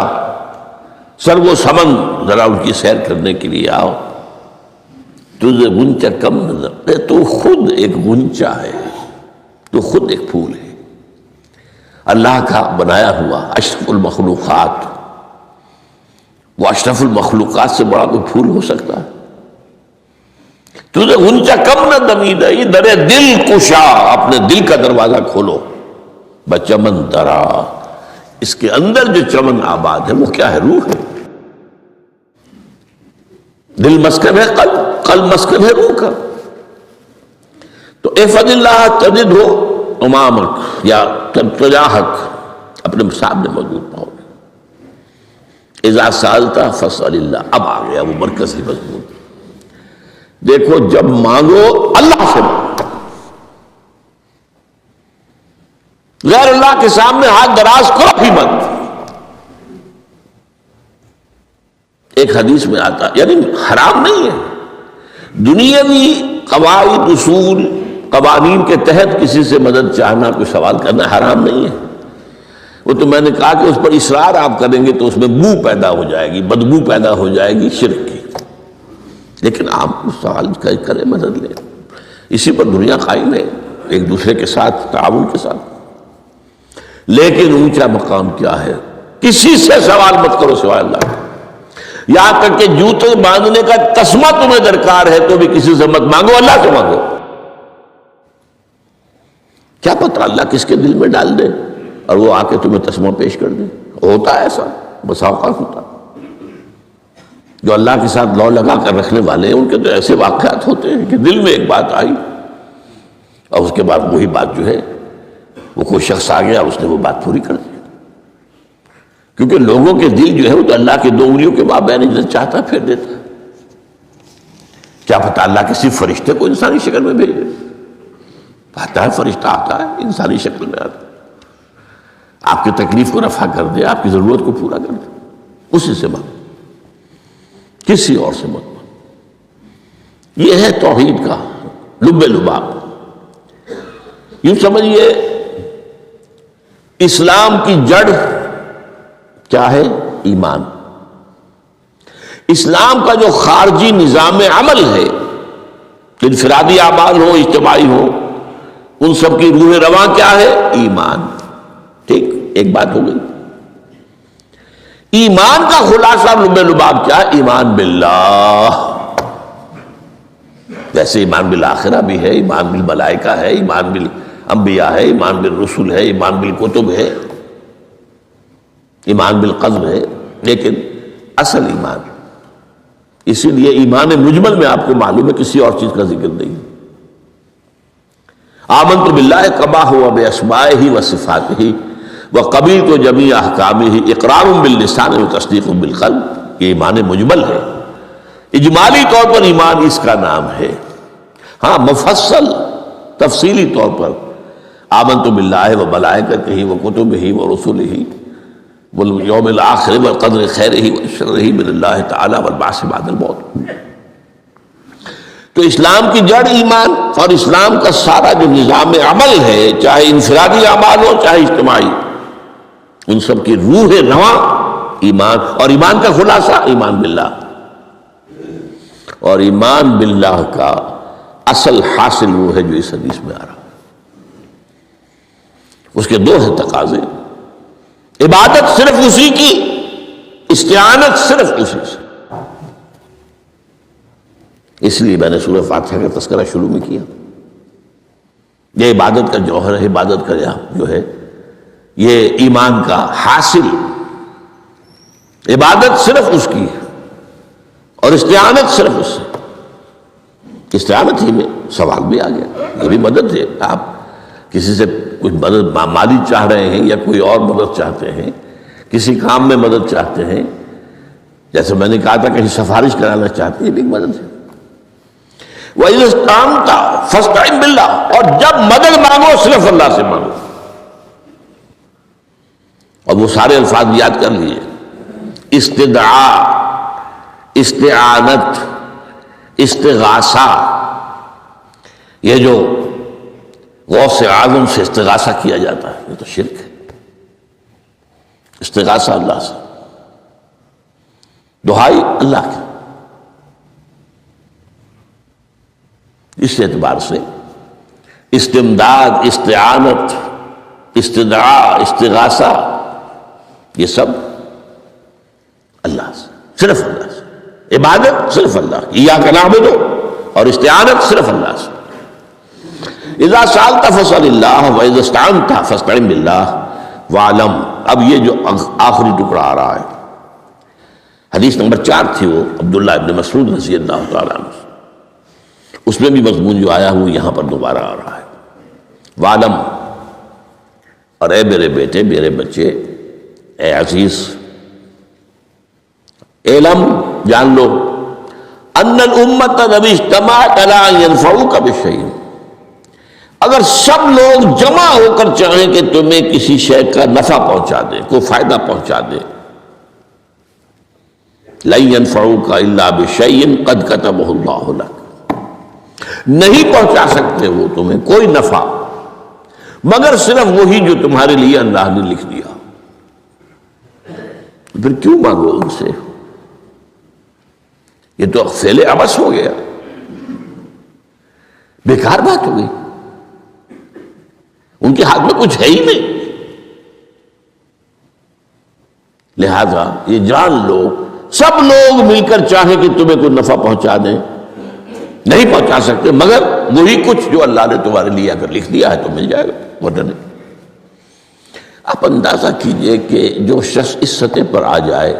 سر و سمن ذرا ان کی سیر کرنے کے لیے آؤ۔ تجھے غنچہ کم نظر، تو خود ایک غنچہ ہے، تو خود ایک پھول ہے، اللہ کا بنایا ہوا اشرف المخلوقات۔ وہ اشرف المخلوقات سے بڑا کوئی پھول ہو سکتا ہے؟ تجھے غنچہ کم نہ دمیدہ در دل کشا، اپنے دل کا دروازہ کھولو، بچمن درا، اس کے اندر جو چمن آباد ہے وہ کیا ہے؟ روح ہے۔ دل مسکن ہے قلب، قلب مسکن ہے روح کا۔ تو احفظ اللہ تجدہ امامک یا تجاہک، اپنے سامنے موجود پاؤ گے۔ اذا سالتا فاسأل اللہ، اب آ گیا وہ مرکزی مضمون۔ دیکھو جب مانگو اللہ سے مانگو، غیر اللہ کے سامنے ہاتھ دراز کرو ہی مت۔ ایک حدیث میں آتا، یعنی حرام نہیں ہے، دنیاوی قواعد اصول قوانین کے تحت کسی سے مدد چاہنا، کوئی سوال کرنا حرام نہیں ہے۔ وہ تو میں نے کہا کہ اس پر اصرار آپ کریں گے تو اس میں بو پیدا ہو جائے گی، بدبو پیدا ہو جائے گی شرک کی، لیکن آپ سوال کریں، مدد لیں، اسی پر دنیا قائم ہے، ایک دوسرے کے ساتھ تعاون کے ساتھ۔ لیکن اونچا مقام کیا ہے؟ کسی سے سوال مت کرو سوائے اللہ کا، یہاں تک کہ جوتے باندھنے کا تسمہ تمہیں درکار ہے تو بھی کسی سے مت مانگو، اللہ سے مانگو۔ کیا پتہ اللہ کس کے دل میں ڈال دے اور وہ آ کے تمہیں تسمہ پیش کر دے۔ ہوتا ہے ایسا، بسا اوقات ہوتا۔ جو اللہ کے ساتھ لو لگا کر رکھنے والے ہیں ان کے تو ایسے واقعات ہوتے ہیں کہ دل میں ایک بات آئی اور اس کے بعد وہی بات جو ہے وہ کوئی شخص آ گیا، اس نے وہ بات پوری کر دی۔ کیونکہ لوگوں کے دل جو ہے وہ تو اللہ کے دو انگلیوں کے مابین جب چاہتا پھیر دیتا ہے۔ کیا پتہ اللہ کسی فرشتے کو انسانی شکل میں بھیجے؟ آتا ہے فرشتہ، آتا ہے انسانی شکل میں آتا ہے، آپ کی تکلیف کو رفع کر دے، آپ کی ضرورت کو پورا کر دے، اسی سے مانگو، کسی اور سے مت مانگو۔ یہ ہے توحید کا لب لباب۔ یوں سمجھیے اسلام کی جڑ کیا ہے؟ ایمان۔ اسلام کا جو خارجی نظام عمل ہے، انفرادی اعمال ہو، اجتماعی ہو، ان سب کی روح رواں کیا ہے؟ ایمان۔ ٹھیک، ایک بات ہو گئی۔ ایمان کا خلاصہ لب لباب کیا ہے؟ ایمان باللہ۔ جیسے ایمان بالآخرہ بھی ہے، ایمان بالملائکہ ہے، ایمان بالانبیاء ہے، ایمان بالرسل ہے، ایمان بالکتب ہے، ایمان بالقدر ہے، لیکن اصل ایمان، اسی لیے ایمان مجمل میں آپ کو معلوم ہے کسی اور چیز کا ذکر نہیں۔ آمنت باللہ کما ہوا باسمائہ وصفاتہ وقبلت جمیع احکامہ اقرار باللسان وتصدیق بالقلب۔ یہ ایمان مجمل ہے، اجمالی طور پر ایمان اس کا نام ہے۔ ہاں مفصل تفصیلی طور پر آمنت باللہ وملائکتہ وکتبہ ورسلہ والیوم الآخر والقدر خیرہ وشرہ من اللہ تعالی والبعث بعد الموت۔ تو اسلام کی جڑ ایمان، اور اسلام کا سارا جو نظام عمل ہے، چاہے انفرادی اعمال ہو چاہے اجتماعی، ان سب کی روح رواں ایمان، اور ایمان کا خلاصہ ایمان باللہ۔ اور ایمان باللہ کا اصل حاصل وہ ہے جو اس حدیث میں آ رہا ہے۔ اس کے دو ہیں تقاضے، عبادت صرف اسی کی، استعانت صرف اسی سے۔ اس لیے میں نے سورہ فاتحہ کا تذکرہ شروع میں کیا۔ یہ عبادت کا جوہر ہے، عبادت کا جو ہے یہ ایمان کا حاصل، عبادت صرف اس کی ہے اور استعانت صرف اس سے۔ استعانت ہی میں سوال بھی آ گیا، یہ بھی مدد ہے۔ آپ کسی سے کچھ مدد مالی چاہ رہے ہیں یا کوئی اور مدد چاہتے ہیں، کسی کام میں مدد چاہتے ہیں، جیسے میں نے کہا تھا کہیں سفارش کرانا چاہتے ہیں، یہ بھی مدد ہے۔ وَإِذَا اسْتَعَنْتَ فَاسْتَعِنْ بِاللَّهِ، اور جب مدد مانگو صرف اللہ سے مانگو۔ اور وہ سارے الفاظ یاد کر لیے، استدعاء، استعانت، استغاثہ، یہ جو غوث اعظم سے استغاثہ کیا جاتا ہے یہ تو شرک ہے۔ استغاثہ اللہ سے، دعائی اللہ کی۔ اس اعتبار سے استمداد، استعانت، استدعاء، استغاثہ، یہ سب اللہ سے، صرف اللہ سے۔ عبادت صرف اللہ کی، ایاک نعبد، اور استعانت صرف اللہ سے۔ اذا سألت فاسأل اللہ واذا استعنت فاستعن باللہ واعلم۔ اب یہ جو آخری ٹکڑا آ رہا ہے، حدیث نمبر 4 تھی وہ عبداللہ ابن مسعود رضی اللہ تعالیٰ عنہ، اس میں بھی مضمون جو آیا وہ یہاں پر دوبارہ آ رہا ہے۔ وعلم، اور اے میرے بیٹے، میرے بچے، اے عزیز، علم، جان لو، ان الامت لو اجتمعت علی ان ينفعوک بشیء، اگر سب لوگ جمع ہو کر چاہیں کہ تمہیں کسی شے کا نفع پہنچا دے، کوئی فائدہ پہنچا دے، لن ينفعوک الا بشیء قد کتبہ اللہ لک، نہیں پہنچا سکتے وہ تمہیں کوئی نفع مگر صرف وہی جو تمہارے لیے اللہ نے لکھ دیا۔ پھر کیوں مانگو ان سے؟ یہ تو فعل عبث ہو گیا، بیکار بات ہو گئی، ان کے ہاتھ میں کچھ ہے ہی نہیں۔ لہذا یہ جان لو، سب لوگ مل کر چاہیں کہ تمہیں کوئی نفع پہنچا دیں، نہیں پہنچا سکتے مگر وہی کچھ جو اللہ نے تمہارے لیے اگر لکھ دیا ہے تو مل جائے گا، ورنہ نہیں۔ آپ اندازہ کیجئے کہ جو شخص اس سطح پر آ جائے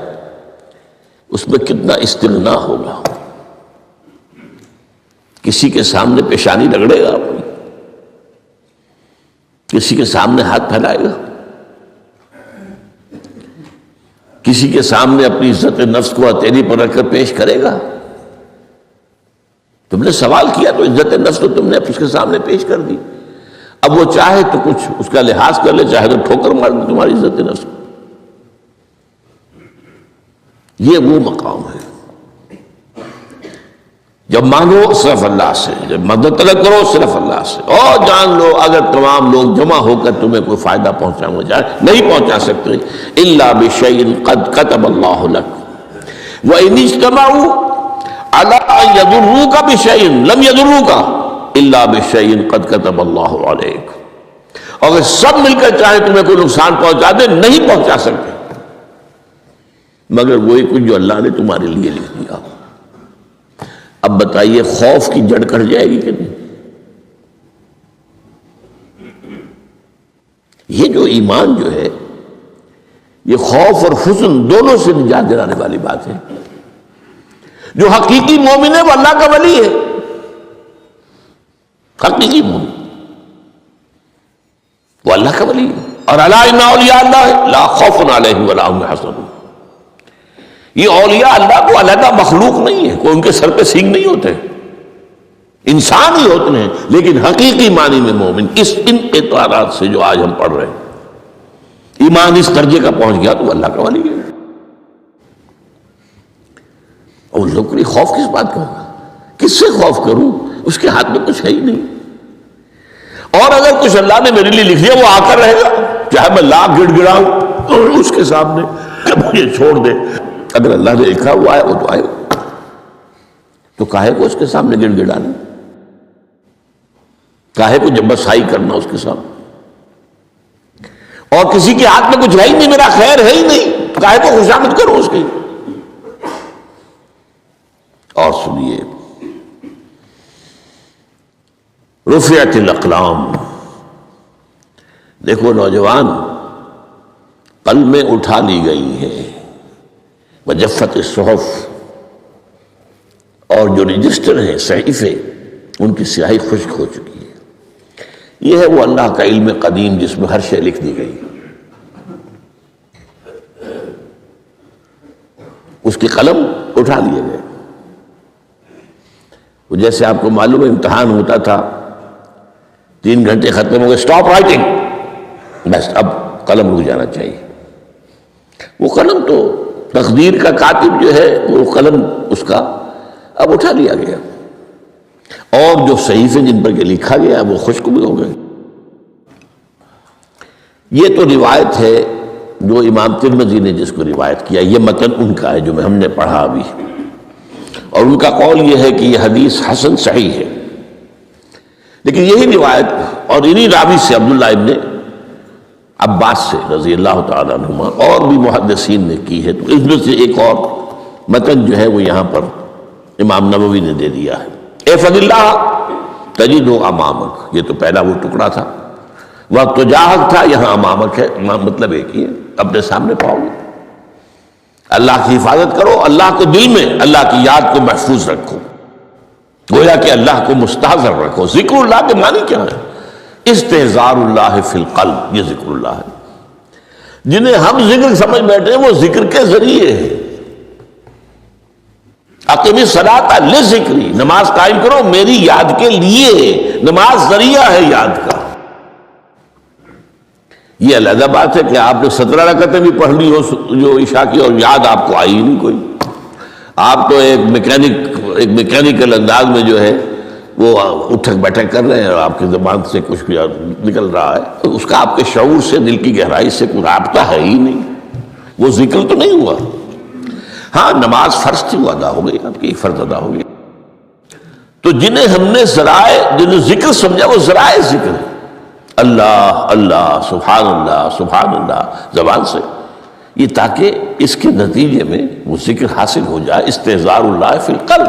اس میں کتنا استغنا ہوگا، کسی کے سامنے پیشانی رگڑے گا اپنی، کسی کے سامنے ہاتھ پھیلائے گا، کسی کے سامنے اپنی عزت نفس کو ہتھیلی پر رکھ کر پیش کرے گا، تم نے سوال کیا تو عزت نفس تو تم نے اس کے سامنے پیش کر دی. اب وہ چاہے تو کچھ اس کا لحاظ کر لے، چاہے تو ٹھوکر مار دے تمہاری عزت نفس. یہ وہ مقام ہے جب مانگو صرف اللہ سے، جب مدد طلب کرو صرف اللہ سے، اور جان لو اگر تمام لوگ جمع ہو کر تمہیں کوئی فائدہ پہنچانا جائے نہیں پہنچا سکتے. الا بشیء قد کتب اللہ لک وان اجتمعوا علی ان یضروک بشیء لم یضروک الا بشیء قد کتب اللہ علیک. اگر سب مل کر چاہے تمہیں کوئی نقصان پہنچا دے نہیں پہنچا سکتے مگر وہی کچھ جو اللہ نے تمہارے لیے لکھ دیا. اب بتائیے خوف کی جڑ کٹ جائے گی کہ نہیں؟ یہ جو ایمان جو ہے یہ خوف اور حزن دونوں سے نجات دلانے والی بات ہے. جو حقیقی مومن ہے وہ اللہ کا ولی ہے، حقیقی مومن وہ اللہ کا ولی ہے. اور الا ان اولیاء اللہ لا خوف علیہم ولا هم يحزنون. یہ اولیاء اللہ کو علیحدہ مخلوق نہیں ہے، کوئی ان کے سر پہ سینگ نہیں ہوتے، انسان ہی ہوتے ہیں، لیکن حقیقی معنی میں مومن ان اعتبارات سے جو آج ہم پڑھ رہے ہیں ایمان اس درجے کا پہنچ گیا تو اللہ کا ولی ہے. اور لوگ کو خوف کس بات کا ہوگا؟ کس سے خوف کروں؟ اس کے ہاتھ میں کچھ ہے ہی نہیں. اور اگر کچھ اللہ نے میرے لیے لکھ دیا وہ آ کر رہے گا، چاہے میں لاکھ گڑ گڑاؤں اس کے سامنے کہ مجھے چھوڑ دے. اگر اللہ نے لکھا ہوا ہے وہ تو آئے گا، تو کاہے کو اس کے سامنے گڑ گڑانا، کاہے کو جبرسائی کرنا اس کے سامنے. اور کسی کے ہاتھ میں کچھ ہے ہی نہیں، میرا خیر ہے ہی نہیں، کاہے کو خوشامد کرو اس کی. اور سنیے رفعت الاقلام. دیکھو نوجوان، قلمیں اٹھا لی گئی ہیں، وجفت الصحف، اور جو رجسٹر ہیں صحیفے ان کی سیاہی خشک ہو چکی ہے. یہ ہے وہ اللہ کا علم قدیم جس میں ہر شے لکھ دی گئی. اس کی قلم اٹھا لیے گئے. وہ جیسے آپ کو معلوم ہے امتحان ہوتا تھا، 3 گھنٹے ختم ہو گئے، اسٹاپ رائٹنگ، بس اب قلم رک جانا چاہیے. وہ قلم تو تقدیر کا کاتب جو ہے وہ قلم اس کا اب اٹھا لیا گیا، اور جو صحیفے جن پر لکھا گیا وہ خشک بھی ہو گئے. یہ تو روایت ہے جو امام ترمذی نے جس کو روایت کیا، یہ متن ان کا ہے جو ہم نے پڑھا ابھی، اور ان کا قول یہ ہے کہ یہ حدیث حسن صحیح ہے. لیکن یہی روایت اور انہی راوی سے عبداللہ ابن عباس سے رضی اللہ تعالیٰ عنہما اور بھی محدثین نے کی ہے. تو اس میں سے ایک اور متن جو ہے وہ یہاں پر امام نووی نے دے دیا ہے. احفظ اللہ تجدہ امامک، یہ تو پہلا وہ ٹکڑا تھا. وقت تو جاہک تھا، یہاں امامک ہے، مطلب ایک ہی ہے، اپنے سامنے پاؤ گے. اللہ کی حفاظت کرو، اللہ کو دل میں، اللہ کی یاد کو محفوظ رکھو، گویا کہ اللہ کو مستحضر رکھو. ذکر اللہ کے معنی کیا ہے؟ استحضار اللہ فی القلب، یہ ذکر اللہ ہے. جنہیں ہم ذکر سمجھ بیٹھے ہیں وہ ذکر کے ذریعے ہے. اقیم الصلاۃ لذکری، نماز قائم کرو میری یاد کے لیے. نماز ذریعہ ہے یاد کا. یہ علیحدہ بات ہے کہ آپ نے 17 رکعتیں بھی پڑھ لی ہو جو عشاء کی اور یاد آپ کو آئی ہی نہیں کوئی. آپ تو ایک میکینیکل انداز میں جو ہے وہ اٹھک بیٹھک کر رہے ہیں اور آپ کی زبان سے کچھ نکل رہا ہے، اس کا آپ کے شعور سے، دل کی گہرائی سے کوئی رابطہ ہے ہی نہیں. وہ ذکر تو نہیں ہوا. ہاں نماز فرض تھی وہ ادا ہو گئی، آپ کی فرض ادا ہو گئی. تو جنہیں ہم نے ذرائع، جنہیں ذکر سمجھا وہ ذرائع ذکر ہے. اللہ اللہ سبحان اللہ سبحان اللہ زبان سے، یہ تاکہ اس کے نتیجے میں وہ ذکر حاصل ہو جائے. استحضار اللہ فی القلب،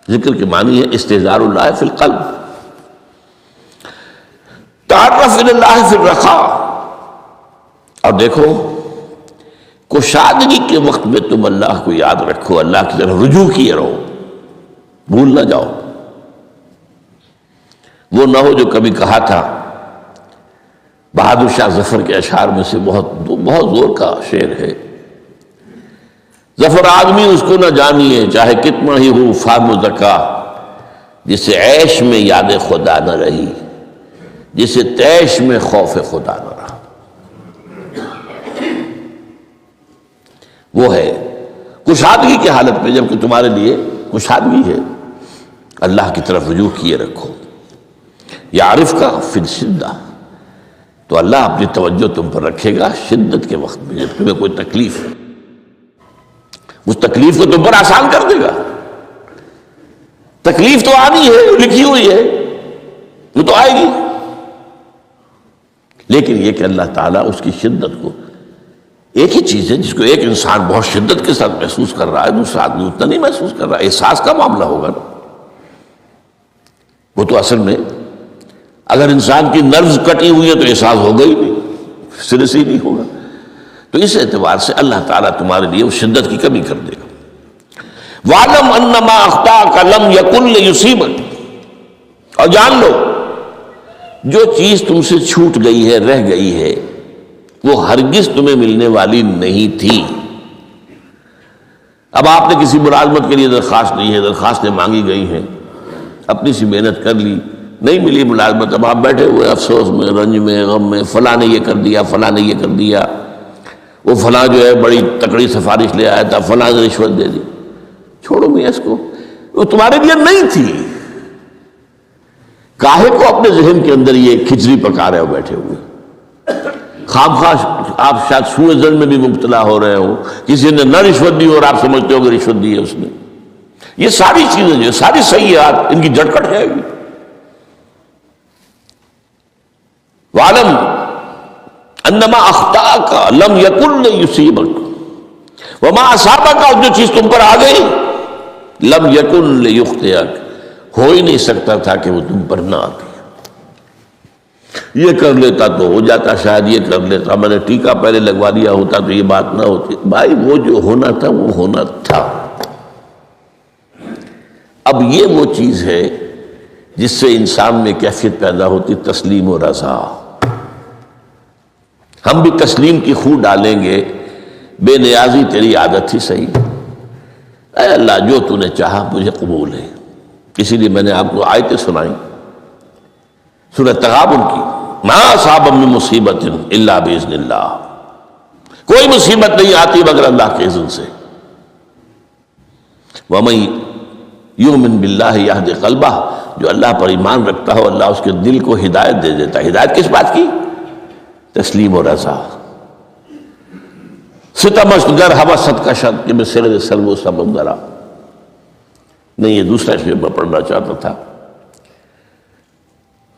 ذکر کے معنی ہے استحضار اللہ فی القلب. تعرف الی اللہ فی الرخاء، اور دیکھو کشادگی کے وقت میں تم اللہ کو یاد رکھو، اللہ کی طرف رجوع کیے رہو، بھول نہ جاؤ. وہ نہ ہو جو کبھی کہا تھا، بہادر شاہ ظفر کے اشعار میں سے بہت زور کا شعر ہے. ظفر آدمی اس کو نہ جانیے، چاہے کتنا ہی ہو فام و زکا، جسے عیش میں یاد خدا نہ رہی، جسے تیش میں خوف خدا نہ رہا، وہ ہے کشادگی کی حالت میں جب کہ تمہارے لیے کشادگی ہے، اللہ کی طرف رجوع کیے رکھو۔ یعرف کا فی الشدہ، تو اللہ اپنی توجہ تم پر رکھے گا شدت کے وقت میں، جب تمہیں کوئی تکلیف ہے اس تکلیف کو تم پر آسان کر دے گا۔ تکلیف تو آنی ہے، لکھی ہوئی ہے، وہ تو آئے گی، لیکن یہ کہ اللہ تعالیٰ اس کی شدت کو، ایک ہی چیز ہے جس کو ایک انسان بہت شدت کے ساتھ محسوس کر رہا ہے، دوسرا آدمی اتنا نہیں محسوس کر رہا ہے، احساس کا معاملہ ہوگا نا۔ وہ تو اصل میں اگر انسان کی نروز کٹی ہوئی ہے تو احساس ہوگا ہی نہیں، سرے سے ہی نہیں ہوگا۔ تو اس اعتبار سے اللہ تعالیٰ تمہارے لیے اس شدت کی کمی کر دے گا۔ وَعْلَمْ أَنَّ مَا أَخْطَأَكَ لَمْ يَكُنْ لِيُصِيبَكَ، اور جان لو جو چیز تم سے چھوٹ گئی ہے، رہ گئی ہے، وہ ہرگز تمہیں ملنے والی نہیں تھی۔ اب آپ نے کسی ملازمت کے لیے درخواست دی ہے، درخواستیں مانگی گئی ہیں، اپنی سی محنت کر لی، نہیں ملی ملازمت، اب آپ بیٹھے ہوئے افسوس میں، رنج میں، غم میں، فلاں نے یہ کر دیا، فلاں نے یہ کر دیا، وہ فلاں جو ہے بڑی تکڑی سفارش لے آیا تھا، فلاں نے رشوت دے دی۔ چھوڑو میاں اس کو، وہ تمہارے لیے نہیں تھی۔ کاہے کو اپنے ذہن کے اندر یہ کھچڑی پکا رہے ہو بیٹھے ہوئے؟ خام خواہ آپ شاید سوء ظن میں بھی مبتلا ہو رہے ہو، کسی نے نہ رشوت دی اور آپ سمجھتے ہو کہ رشوت دی ہے اس نے۔ یہ ساری چیزیں جو ساری سیئات، ان کی جڑ کٹ جائے گی۔ وَعْلَمْ أَنَّمَا أَخْطَأَكَ لَمْ يَكُنْ لِيُصِيبَكَ وَمَا أَصَابَكَ، اور جو چیز تم پر آ گئی، لَمْ يَكُنْ لِيُخْطِئَكَ، ہو ہی نہیں سکتا تھا کہ وہ تم پر نہ آتی۔ یہ کر لیتا تو ہو جاتا، شاید یہ کر لیتا، میں نے ٹیکا پہلے لگوا دیا ہوتا تو یہ بات نہ ہوتی۔ بھائی وہ جو ہونا تھا وہ ہونا تھا۔ اب یہ وہ چیز ہے جس سے انسان میں کیفیت پیدا ہوتی تسلیم و رضا۔ ہم بھی تسلیم کی خو ڈالیں گے، بے نیازی تیری عادت ہی صحیح، اے اللہ جو تو نے چاہا مجھے قبول ہے۔ اسی لیے میں نے آپ کو آیتیں سنائیں سورہ تغابن کی، ما اصاب من مصیبت الا باذن اللہ، کوئی مصیبت نہیں آتی مگر اللہ کے اذن سے۔ ومن یؤمن باللہ یہد قلبہ، جو اللہ پر ایمان رکھتا ہو اللہ اس کے دل کو ہدایت دے دیتا ہے۔ ہدایت کس بات کی؟ تسلیم و رضا۔ ستمست گر حوست کشد کہ میں سر سلو سمندرا، نہیں یہ دوسرا شعر میں پڑھنا چاہتا تھا۔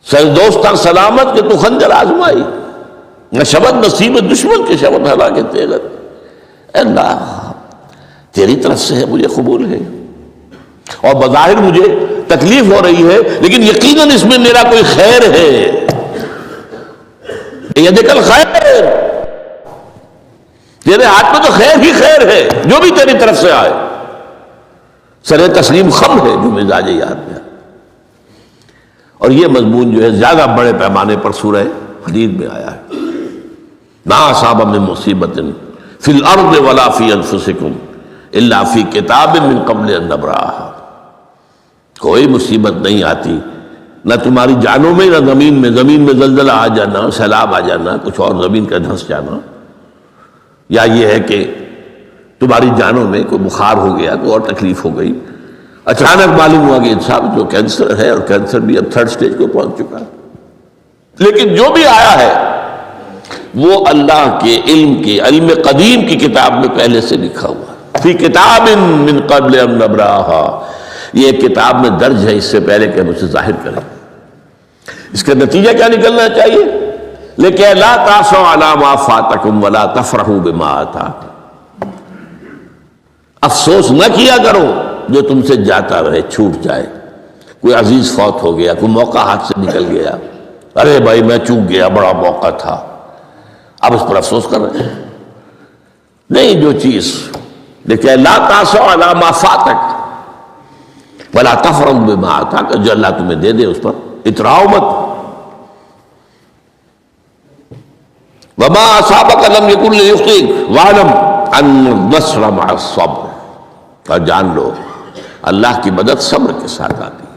سر دوستاں سلامت کہ تو خنجر آزمائی، نہ شبد نصیب دشمن کے شبد ہلا کے تیغت۔ اللہ تیری طرف سے ہے، مجھے قبول ہے، اور بظاہر مجھے تکلیف ہو رہی ہے لیکن یقیناً اس میں میرا کوئی خیر ہے۔ یدک الخیر، تیرے ہاتھ میں تو خیر ہی خیر ہے، جو بھی تیری طرف سے آئے۔ سر تسلیم خم ہے جو مزاج یاد میں، اور یہ مضمون جو ہے زیادہ بڑے پیمانے پر سورہ حدید میں آیا ہے۔ ما اصاب من مصیبت فی الارض ولا فی انفسکم الا فی کتاب من قبل ان نبرأہا، کوئی مصیبت نہیں آتی نہ تمہاری جانوں میں نہ زمین میں زلزلہ آ جانا، سیلاب آ جانا، کچھ اور زمین کا دھنس جانا، یا یہ ہے کہ تمہاری جانوں میں کوئی بخار ہو گیا، کوئی اور تکلیف ہو گئی، اچانک معلوم ہوا کہ انسان جو کینسر ہے، اور کینسر بھی اب 3rd سٹیج کو پہنچ چکا ہے، لیکن جو بھی آیا ہے وہ اللہ کے علم قدیم کی کتاب میں پہلے سے لکھا ہوا ہے۔ فی کتاب من قبل ان نبرأہا، یہ کتاب میں درج ہے اس سے پہلے کہ ہم اسے ظاہر کریں۔ اس کا نتیجہ کیا نکلنا چاہیے؟ لیکن لا تاسوا علی ما فاتکم ولا تفرحوا بما آتاکم، افسوس نہ کیا کرو جو تم سے جاتا رہے، چھوٹ جائے، کوئی عزیز فوت ہو گیا، کوئی موقع ہاتھ سے نکل گیا، ارے بھائی میں چوک گیا، بڑا موقع تھا، اب اس پر افسوس کر رہے ہیں۔ نہیں، جو چیز لیکن لا تاسوا علی ما فاتک ولا تفرحوا بما آتاک، جو اللہ تمہیں دے دے اس پر اتراؤ مت۔ وما اصابک لم یکن لیخطئک واعلم ان النصر مع الصبر، اور جان لو اللہ کی مدد صبر کے ساتھ آتی ہے۔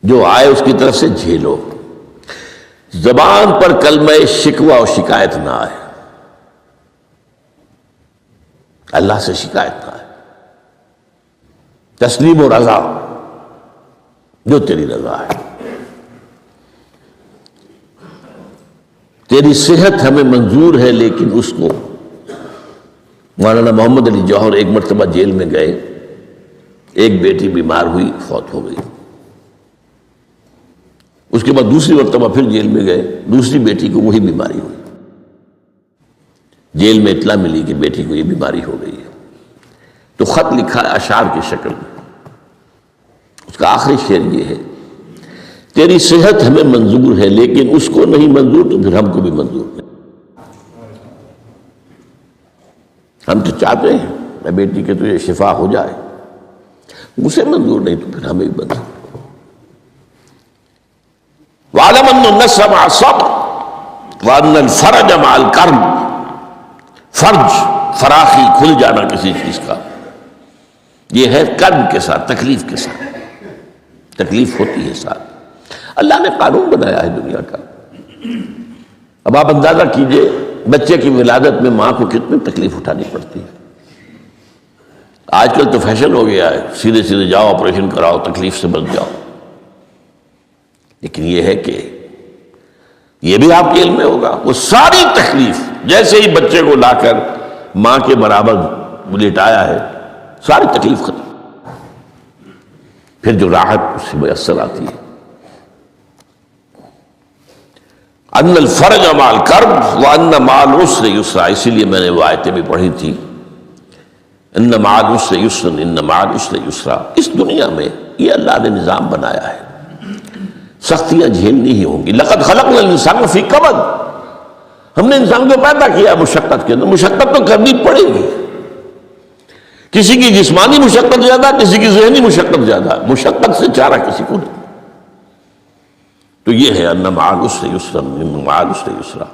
جو آئے اس کی طرف سے جھیلو، زبان پر کلمہ شکوہ اور شکایت نہ آئے، اللہ سے شکایت نہ آئے، تسلیم و رضا، جو تیری رضا ہے۔ تیری صحت ہمیں منظور ہے، لیکن اس کو مولانا محمد علی جوہر ایک مرتبہ جیل میں گئے، ایک بیٹی بیمار ہوئی، فوت ہو گئی۔ اس کے بعد دوسری مرتبہ پھر جیل میں گئے، دوسری بیٹی کو وہی بیماری ہوئی۔ جیل میں اطلاع ملی کہ بیٹی کو یہ بیماری ہو گئی ہے، تو خط لکھا اشعار کی شکل میں۔ اس کا آخری شعر یہ ہے، تیری صحت ہمیں منظور ہے لیکن اس کو نہیں منظور تو پھر ہم کو بھی منظور نہیں۔ ہم تو چاہتے ہیں میں بیٹی کے تجھے شفا ہو جائے، اسے منظور نہیں تو پھر ہمیں بھی منظور۔ وَاعْلَمْ أَنَّ النَّصْرَ مَعَ الصَّبْرِ وَأَنَّ الْفَرَجَ مَعَ الْكَرْبِ۔ فرج، فراخی، کھل جانا کسی چیز کا، یہ ہے کرب کے ساتھ، تکلیف کے ساتھ، تکلیف ہوتی ہے ساتھ۔ اللہ نے قانون بنایا ہے دنیا کا۔ اب آپ اندازہ کیجئے بچے کی ولادت میں ماں کو کتنی تکلیف اٹھانی پڑتی ہے۔ آج کل تو فیشن ہو گیا ہے، سیدھے سیدھے جاؤ، آپریشن کراؤ، تکلیف سے بچ جاؤ، لیکن یہ ہے کہ یہ بھی آپ کے علم میں ہوگا، وہ ساری تکلیف جیسے ہی بچے کو لا کر ماں کے برابر لٹایا ہے، ساری تکلیف ختم، پھر جو راحت اس سے میسر آتی ہے۔ ان الفرج مع الکرب وان مع العسر یسرا، اسی لیے میں نے وہ آیتیں بھی پڑھی تھی، ان مع العسر یسرا ان مع العسر یسرا۔ اس دنیا میں یہ اللہ نے نظام بنایا ہے، سختیاں جھیلنی ہی ہوں گی۔ لقد خلقنا الانسان فی کبد، ہم نے انسان کو پیدا کیا مشقت کے اندر، مشقت تو کرنی پڑے گی۔ کسی کی جسمانی مشقت زیادہ، کسی کی ذہنی مشقت زیادہ، مشقت سے چارہ کسی کو نہیں۔ تو یہ ہے ان مع العسر یسرا ان مع العسر یسرا۔